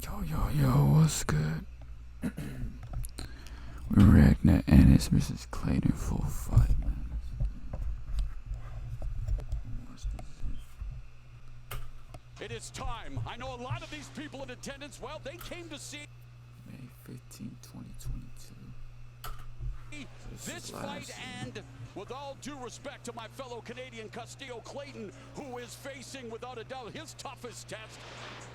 Yo, what's good? We're reacting to Ennis Mrs. Clayton full fight, man. It is time. I know a lot of these people in attendance, well, they came to see May 15, 2022. this fight, and with all due respect to my fellow Canadian Castillo Clayton, who is facing, without a doubt, his toughest test.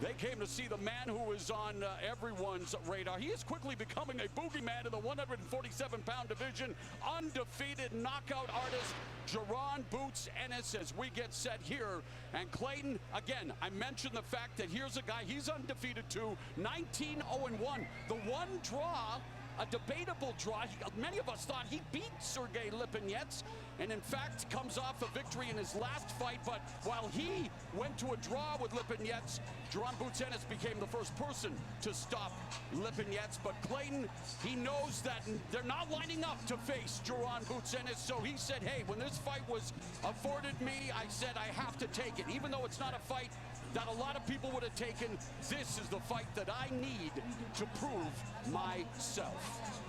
They came to see the man who is on everyone's radar. He is quickly becoming a boogeyman in the 147-pound division. Undefeated knockout artist, Jaron Boots Ennis, as we get set here. And Clayton, again, I mentioned the fact that here's a guy, he's undefeated too, 19-0-1. The one draw, a debatable draw. Many of us thought he beat Sergey Lipinets, and in fact comes off a victory in his last fight. But while he went to a draw with Lipinets, Jaron Boots Ennis became the first person to stop Lipinets. But Clayton, he knows that they're not lining up to face Jaron Boots Ennis, so he said, hey, when this fight was afforded me, I said I have to take it. Even though it's not a fight that a lot of people would have taken, this is the fight that I need to prove myself.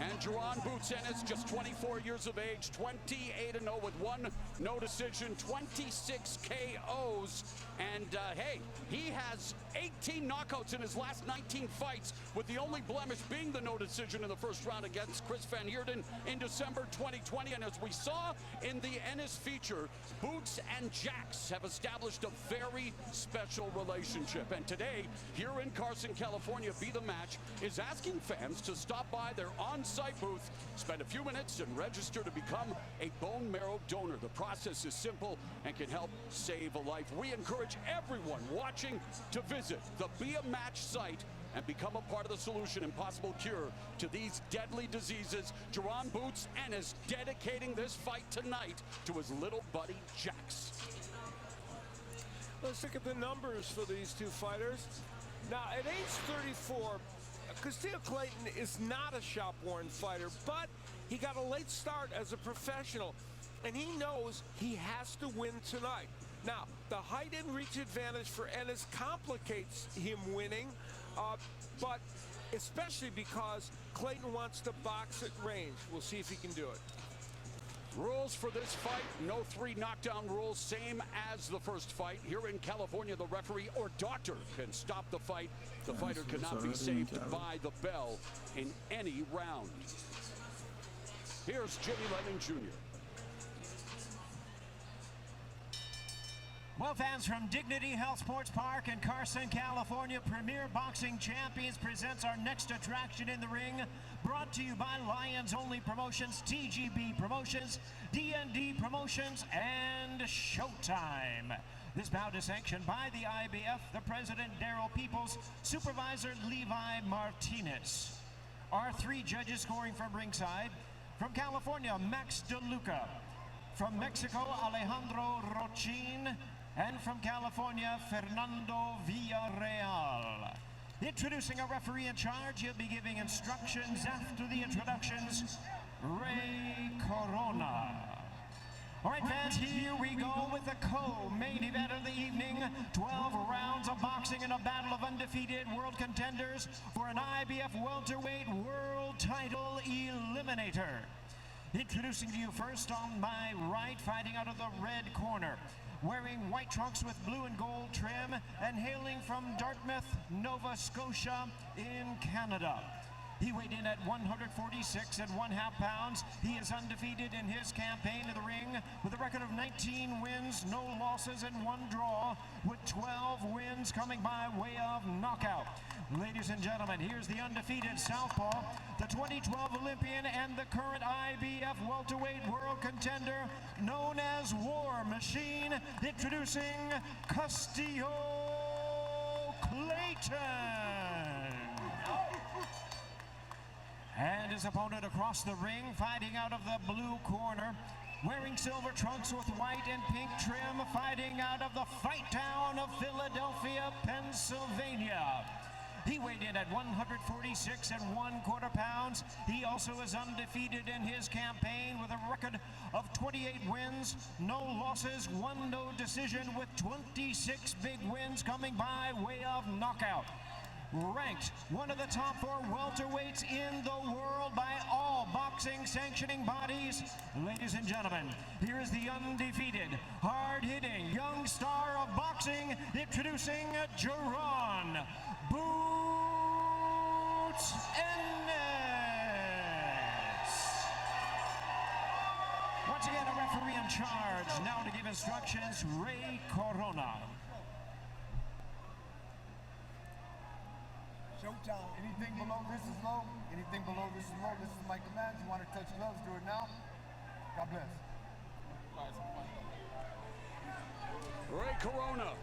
And Jaron Boots Ennis, just 24 years of age, 28-0 with one no decision, 26 KOs. And hey, he has 18 knockouts in his last 19 fights, with the only blemish being the no decision in the first round against Chris Van Heerden in December 2020. And as we saw in the Ennis feature, Boots and Jax have established a very special relationship. And today, here in Carson, California, Be The Match is asking fans to stop by their on-site booth, spend a few minutes, and register to become a bone marrow donor. The process is simple and can help save a life. We encourage everyone watching to visit the Be A Match site and become a part of the solution and possible cure to these deadly diseases. Jaron Boots Ennis dedicating this fight tonight to his little buddy Jax. Let's look at the numbers for these two fighters. Now, at age 34, Castillo Clayton is not a shop-worn fighter, but he got a late start as a professional, and he knows he has to win tonight. Now, the height and reach advantage for Ennis complicates him winning, but especially because Clayton wants to box at range. We'll see if he can do it. Rules for this fight, no 3 knockdown rules, same as the first fight. Here in California, the referee or doctor can stop the fight. The fighter cannot be saved by the bell in any round. Here's Jimmy Lennon Jr. Well, fans, from Dignity Health Sports Park in Carson, California, Premier Boxing Champions presents our next attraction in the ring. Brought to you by Lions Only Promotions, TGB Promotions, DND Promotions, and Showtime. This bout is sanctioned by the IBF, the President Daryl Peoples, Supervisor Levi Martinez. Our 3 judges scoring from ringside: from California, Max DeLuca; from Mexico, Alejandro Rochin; and from California, Fernando Villarreal. Introducing a referee in charge, he'll be giving instructions after the introductions, Ray Corona. All right, fans, here we go with the co-main event of the evening. 12 rounds of boxing in a battle of undefeated world contenders for an IBF welterweight world title eliminator. Introducing to you first on my right, fighting out of the red corner, wearing white trunks with blue and gold trim, and hailing from Dartmouth, Nova Scotia in Canada. He weighed in at 146 1/2 pounds. He is undefeated in his campaign in the ring with a record of 19 wins, no losses, and 1 draw, with 12 wins coming by way of knockout. Ladies and gentlemen, here's the undefeated southpaw, the 2012 Olympian and the current IBF welterweight world contender known as War Machine, introducing Castillo Clayton. And his opponent across the ring, fighting out of the blue corner, wearing silver trunks with white and pink trim, fighting out of the fight town of Philadelphia, Pennsylvania. He weighed in at 146 1/4 pounds. He also is undefeated in his campaign with a record of 28 wins, no losses, 1 no decision, with 26 big wins coming by way of knockout. Ranked one of the top 4 welterweights in the world by all boxing sanctioning bodies. Ladies and gentlemen, here is the undefeated, hard-hitting young star of boxing, introducing Jerron Boots Ennis. Once again, a referee in charge. Now to give instructions, Ray Corona. Showtime. Anything below this is low. Anything below this is low. This is my command. You want to touch gloves, do it now. God bless. Ray Corona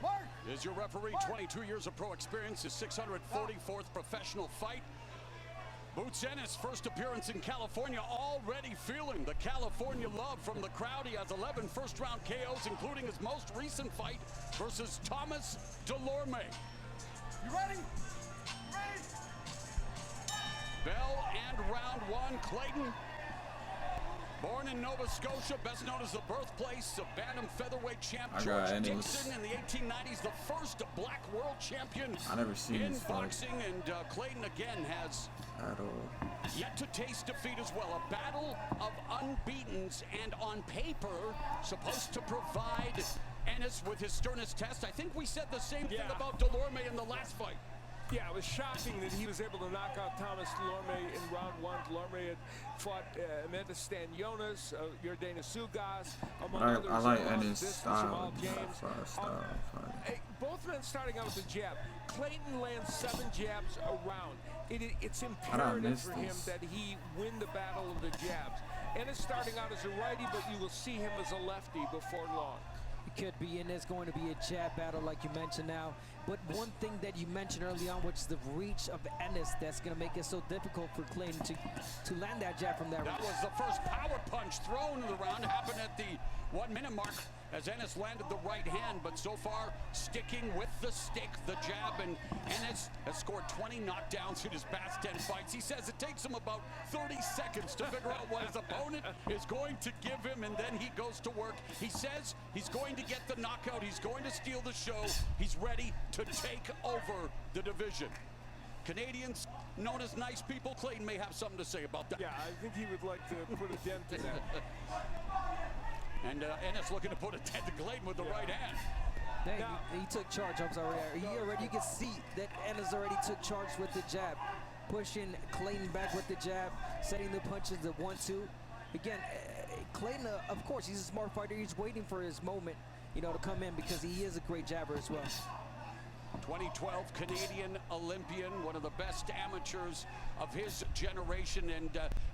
is your referee. 22 years of pro experience. His 644th professional fight. Boots Ennis, first appearance in California, already feeling the California love from the crowd. He has 11 first-round KOs, including his most recent fight versus Thomas Delorme. You ready? Bell and round 1, Clayton. Born in Nova Scotia, best known as the birthplace of Bantam featherweight champ George Dixon in the 1890s, the first black world champion in boxing. And Clayton again has yet to taste defeat as well. A battle of unbeatens, and on paper supposed to provide Ennis with his sternest test. I think we said the same thing about Delorme in the last fight. Yeah, it was shocking that he was able to knock out Thomas Delorme in round 1. Delorme had fought Amanda Stanionis, Yordana Sugas, among others. I like Ennis' style. Both men starting out with a jab. Clayton lands 7 jabs around. It's imperative for him that he win the battle of the jabs. Ennis starting out as a righty, but you will see him as a lefty before long. It could be, and it's going to be a jab battle like you mentioned now. But one thing that you mentioned early on, which is the reach of Ennis, that's going to make it so difficult for Clayton to land that jab from that reach. That was the first power punch thrown in the round. Happened at the 1-minute mark as Ennis landed the right hand, but so far sticking with the stick, the jab, and Ennis has scored 20 knockdowns in his past 10 fights. He says it takes him about 30 seconds to figure out what his opponent is going to give him, and then he goes to work. He says he's going to get the knockout. He's going to steal the show. He's ready to take over the division. Canadians known as nice people. Clayton may have something to say about that. Yeah, I think he would like to put a dent in that. And Ennis looking to put a dent to Clayton with the right hand. Dang, he took charge. I'm sorry. You can see that Ennis already took charge with the jab, pushing Clayton back with the jab, setting the punches at 1-2. Again, Clayton, of course, he's a smart fighter. He's waiting for his moment, to come in, because he is a great jabber as well. 2012 Canadian Olympian, one of the best amateurs of his generation. And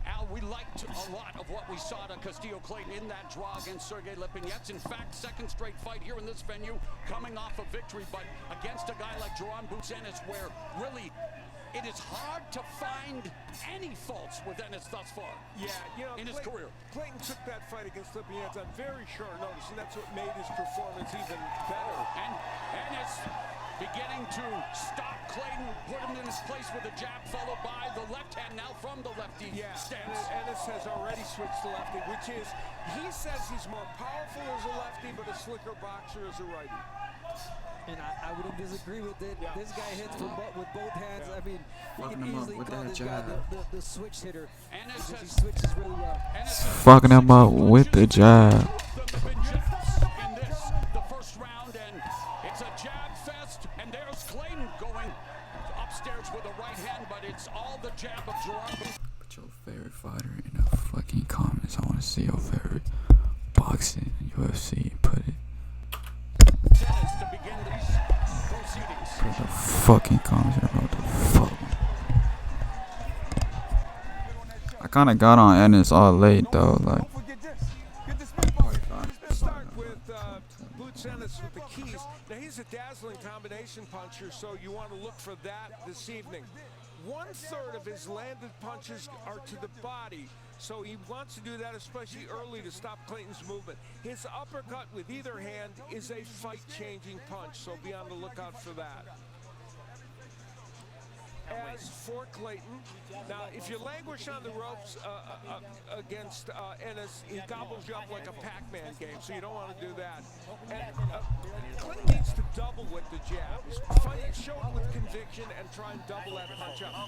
Al, we liked a lot of what we saw to Castillo Clayton in that draw against Sergey Lipinets. In fact, second straight fight here in this venue, coming off a victory, but against a guy like Jerron Boots Ennis, where really it is hard to find any faults with Ennis thus far. Yeah, in his career. Clayton took that fight against Lipinets on very short notice, and that's what made his performance even better. And Ennis beginning to stop Clayton, put him in his place with a jab, followed by the left hand now from the lefty stance. Ennis has already switched to lefty, which is, he says he's more powerful as a lefty, but a slicker boxer as a righty. And I wouldn't disagree with it. Yeah. This guy hits with both hands. I mean, you Fucking can him up easily with call that this guy jab. the switch hitter. Ennis He switches really well. Fucking him up with the jab. In this, the first round, and it's a jab fest, and there's Clayton going upstairs with a right hand, but it's all the jab of Jerron. Put your favorite fighter in the fucking comments. I want to see your favorite boxing, UFC. Put it. To begin these proceedings. Put the fucking comments in. What the fuck? I kind of got on Ennis all late though, like. Let's start with Boots Ennis with the keys. Now he's a dazzling combination puncher, so you want to look for that this evening. 1/3 of his landed punches are to the body, so he wants to do that especially early to stop Clayton's movement. His uppercut with either hand is a fight-changing punch, so be on the lookout for that. as for Clayton. Now, if you languish on the ropes against Ennis, he gobbles you up like a Pac-Man game, so you don't want to do that. And Clayton needs to double with the jab. Show it with conviction and try and double that punch up.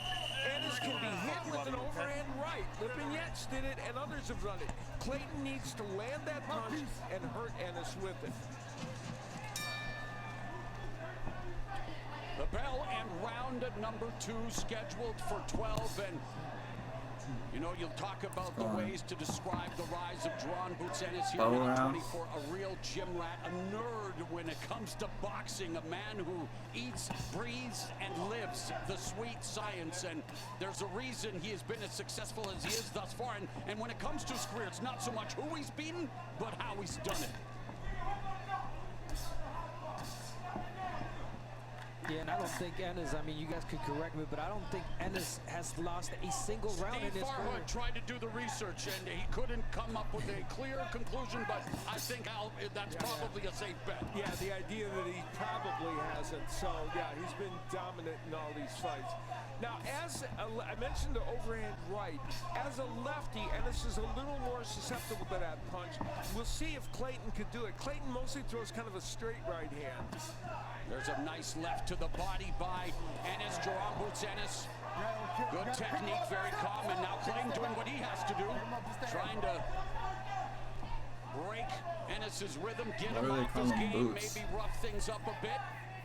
Ennis can be hit with an overhand right. Lipinets did it, and others have done it. Clayton needs to land that punch and hurt Ennis with it. The bell and round number 2 scheduled for 12, and you know, you'll talk about the ways to describe the rise of Jaron Boots Ennis here at 24, a real gym rat, a nerd when it comes to boxing, a man who eats, breathes, and lives the sweet science, and there's a reason he has been as successful as he is thus far, and when it comes to his career, it's not so much who he's beaten, but how he's done it. Yeah, and I don't think Ennis, I mean, you guys could correct me, but I don't think Ennis has lost a single round in his career. Farhood tried to do the research, and he couldn't come up with a clear conclusion, but I think that's probably a safe bet. Yeah, the idea that he probably hasn't. So, yeah, he's been dominant in all these fights. Now, I mentioned the overhand right. As a lefty, Ennis is a little more susceptible to that punch. We'll see if Clayton could do it. Clayton mostly throws kind of a straight right hand. There's a nice left to the body by Ennis, Jaron Boots Ennis. Good technique, very calm, and now Clayton doing what he has to do, trying to break Ennis's rhythm, get him off his game, maybe rough things up a bit.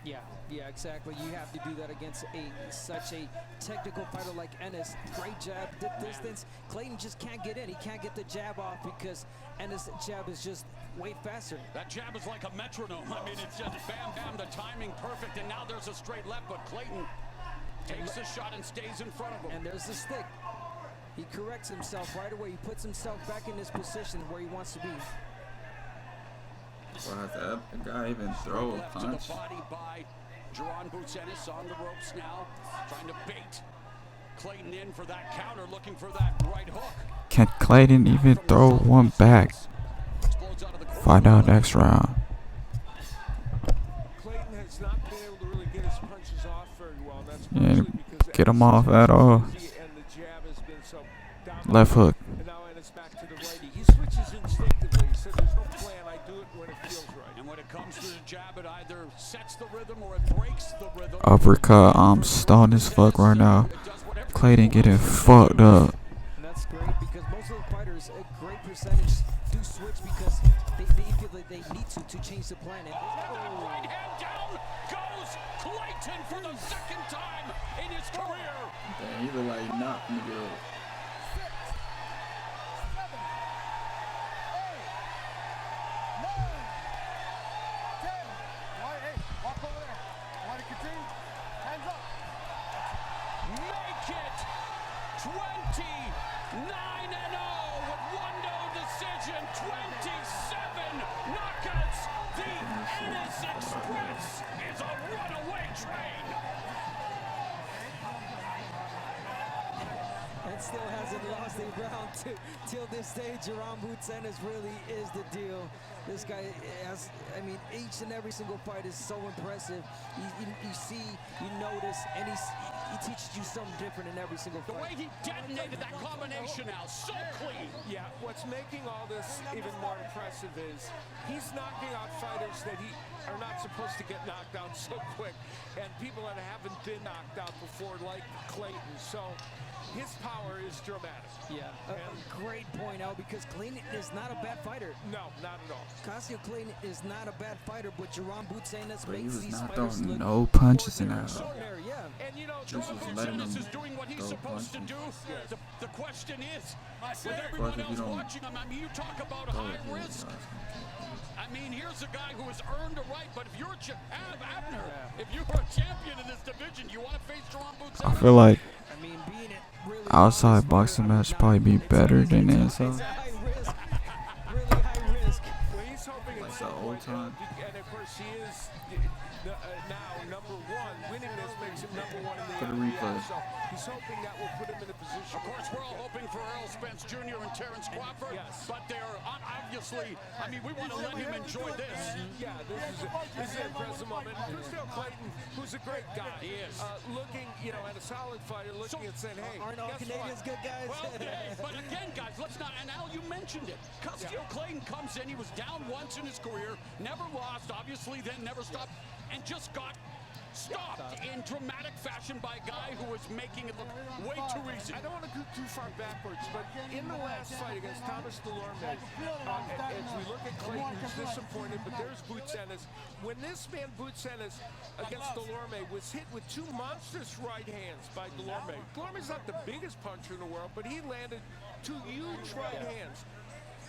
Yeah, exactly. You have to do that against such a technical fighter like Ennis. Great jab, distance. Clayton just can't get in. He can't get the jab off because Ennis' jab is just way faster. That jab is like a metronome. I mean, it's just bam, bam, the timing perfect, and now there's a straight left, but Clayton takes the shot and stays in front of him. And there's the stick. He corrects himself right away. He puts himself back in his position where he wants to be. Well, has that guy even throw a punch? Left to the body by Jaron Boots Ennis on the ropes now, trying to bait Clayton in for that counter, looking for that right hook. Can Clayton even throw one back? Find out next round. Clayton has not been able to really get his punches off very well. That's Yeah, because get him off at all. and the jab has been so dominant. Left hook. And now Ennis back to the righty. He switches instinctively. He said, "There's no plan. I do it when it feels right." And when it comes to the jab, it either sets the rhythm or it breaks the rhythm. Uppercut. I'm stoned as fuck right now. Clayton getting fucked up. And that's great because most of the fighters, a great percentage, do switch because they feel that they need to change the plan. And Right hand down goes Clayton for the second time in his career. Damn, he look like he not gonna get up. 6, 7, 8, 9, 10. Hey, walk over there. Want to continue? Hands up. Make it 29-0 with 1-0 decision, 27 knockouts. The Ennis Express is a runaway train. and still hasn't lost a round till this day. Jaron Boots Ennis really is the deal. This guy has, I mean, each and every single fight is so impressive. You see, you notice, and he teaches you something different in every single fight. The way he detonated that combination now, so clean. Yeah, what's making all this even more impressive is he's knocking out fighters that are not supposed to get knocked out so quick, and people that haven't been knocked out before, like Clayton. So his power is dramatic. Yeah, a great point out, because Clayton is not a bad fighter. No, not at all. Cassio Clayton is not a bad fighter, but Jaron Boots Ennis But he makes was these not fighters throwing look no punches in that. extraordinary. Yeah. And you know, Just was Boots letting Ennis him is doing what he's throw supposed to punches. do. The question is, with Plus, everyone if you else don't watching him, I mean, you talk about throw high it, risk. I mean, here's a guy who has earned a right, but if you're Abner, if you were a champion in this division, you want to face Jaron Boots I Ennis? feel like I mean, being it really outside boxing match probably be better than it's inside. a high risk, really high risk. well, he's hoping Like at the some old point, time. and of course he is now #1. Winning this makes him #1 in the For the NBL. replay. So he's hoping that will put him in a position. Of course, we're all hoping for Earl Spence Jr. and Terrence Crawford, Yes. but they're obviously, I mean, we want to let him enjoy this. Yeah, this is an impressive moment. Castile Clayton, who's a great guy. He is. Looking, at a solid fighter, looking and saying, hey, Aren't all guess Canadians what? good guys? Well, yeah, but again, guys, let's not, and Al, you mentioned it. Castile Clayton comes in, he was down once in his career, never lost, obviously, then never stopped, and just got stopped in dramatic fashion by a guy who was making it look way too easy. I don't want to go too far backwards, but in the last fight against Thomas Delorme, as we look at Clayton, who's disappointed, but there's Boots Ennis. When this man, Boots Ennis, against Delorme, was hit with 2 monstrous right hands by Delorme. Delorme's not the biggest puncher in the world, but he landed 2 huge right hands.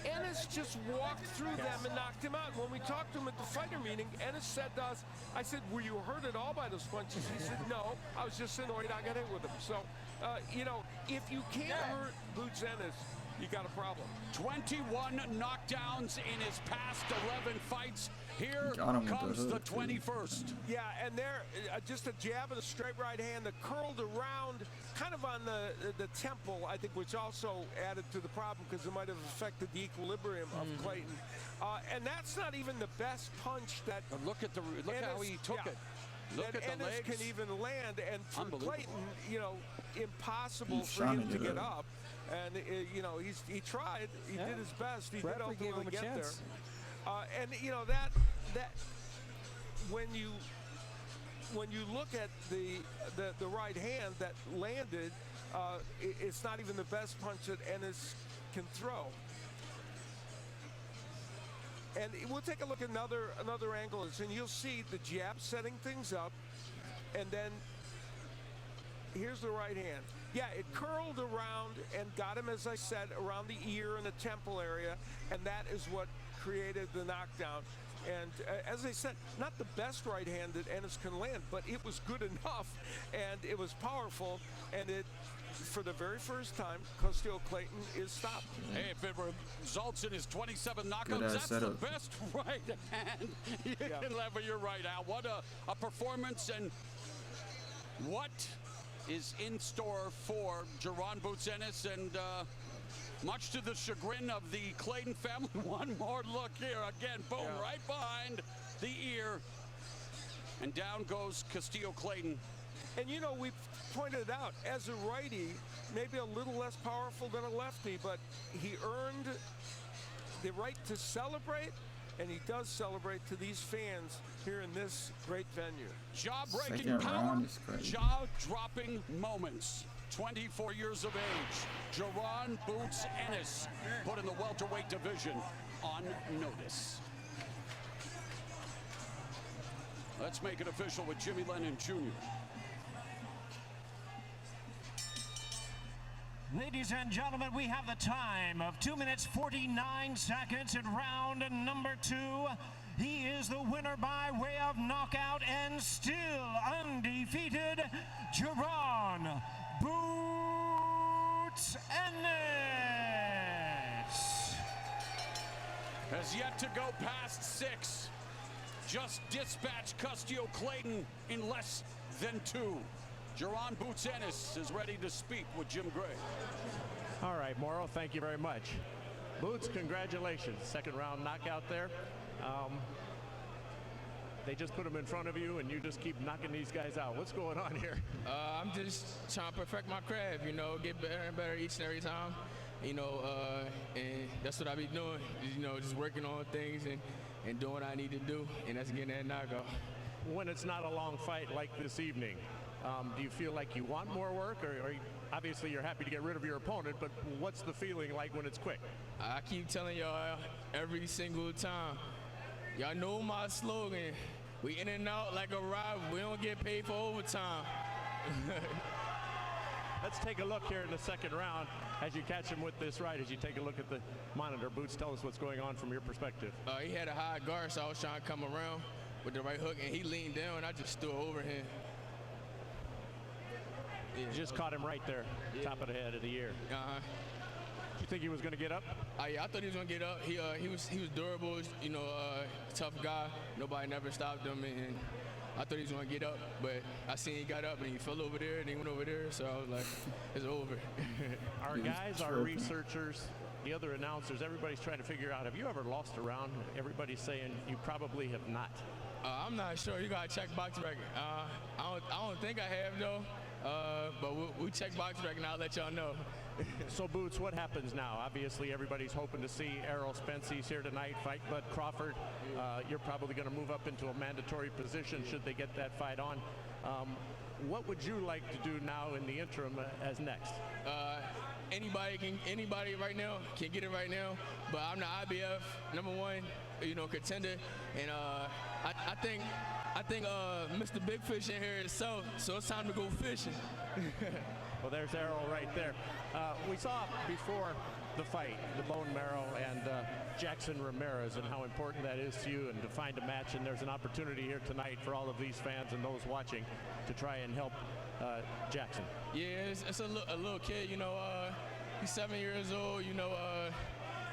Ennis just walked through them and knocked him out. When we talked to him at the fighter meeting, Ennis said to us, I said, were you hurt at all by those punches? He said, no, I was just annoyed I got hit with them. So, if you can't hurt Boots Ennis, you got a problem. 21 knockdowns in his past 11 fights. Here Got him with comes the the hook, too. 21st. Yeah, and there, just a jab and a straight right hand that curled around, kind of on the temple, I think, which also added to the problem because it might have affected the equilibrium of Clayton. And that's not even the best punch that. But look how he took it. Look at the Ennis legs. can even land, and for Unbelievable. Clayton, impossible He's for him trying to to get do it. up. And he tried. He did his best. He did Referee gave him ultimately a get chance. there. And that when you look at the right hand that landed, it's not even the best punch that Ennis can throw. And we'll take a look at another angle, and you'll see the jab setting things up, and then here's the right hand. Yeah, it curled around and got him, as I said, around the ear and the temple area, and that is what created the knockdown. And as I said, not the best right hand that Ennis can land, but it was good enough, and it was powerful, and it, for the very first time, Castile Clayton is stopped. Hey, if it results in his 27 knockouts, Good-ass that's the setup. best right hand you can lever. You're right, Al. What a performance, and what is in store for Jaron Boots Ennis, and much to the chagrin of the Clayton family. One more look here. Again, boom, right behind the ear. And down goes Castile Clayton. And we pointed out, as a righty, maybe a little less powerful than a lefty, but he earned the right to celebrate, and he does celebrate to these fans here in this great venue. Jaw-breaking Second power, round is crazy. jaw-dropping moments. 24 years of age, Jaron Boots Ennis put in the welterweight division on notice. Let's make it official with Jimmy Lennon Jr. Ladies and gentlemen, we have the time of 2 minutes 49 seconds in round number 2. He is the winner by way of knockout and still undefeated, Jaron Boots Ennis. Has yet to go past 6. Just dispatched Castile Clayton in less than 2. Jaron Boots Ennis is ready to speak with Jim Gray. All right, Morrow, thank you very much. Boots, congratulations. Second round knockout there. They just put them in front of you, and you just keep knocking these guys out. What's going on here? I'm just trying to perfect my craft, get better and better each and every time, and that's what I be doing, just working on things and doing what I need to do, and that's getting that knockout. When it's not a long fight like this evening, do you feel like you want more work, or obviously you're happy to get rid of your opponent, but what's the feeling like when it's quick? I keep telling y'all every single time, y'all know my slogan, we in and out like a ride, we don't get paid for overtime. Let's take a look here in the second round as you catch him with this right, as you take a look at the monitor. Boots, tell us what's going on from your perspective. He had a high guard, so I was trying to come around with the right hook, and he leaned down, and I just stood over him. You just caught him right there, top of the head of the ear. You think he was going to get up? Yeah, I thought he was going to get up. He was durable, tough guy. Nobody never stopped him, and I thought he was gonna get up, but I seen he got up and he fell over there and he went over there, so I was like, it's over. Our guys, our researchers, the other announcers, everybody's trying to figure out, have you ever lost a round? Everybody's saying you probably have not. I'm not sure. You gotta check box record. I don't think I have though. But we'll check box record and I'll let y'all know. So Boots, what happens now? Obviously, everybody's hoping to see Errol Spence. He's here tonight, fight Bud Crawford. You're probably going to move up into a mandatory position should they get that fight on. What would you like to do now in the interim as next? Anybody right now can get it right now, but I'm the IBF #1, contender, and I think Mr. Big Fish in here is so it's time to go fishing. Well, there's Errol right there. We saw before the fight, the bone marrow and Jackson Ramirez and how important that is to you and to find a match, and there's an opportunity here tonight for all of these fans and those watching to try and help Jackson. Yeah, it's a little kid, he's 7 years old,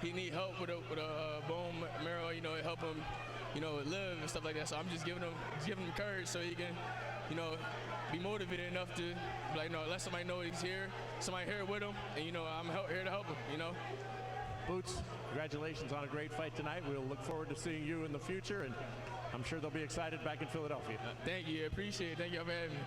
he need help with a bone marrow, help him, live and stuff like that. So I'm just giving him courage so he can, be motivated enough to, like, let somebody know he's here, somebody here with him, and I'm here to help him. Boots, congratulations on a great fight tonight. We'll look forward to seeing you in the future, and I'm sure they'll be excited back in Philadelphia. Thank you, appreciate it. Thank you for having me.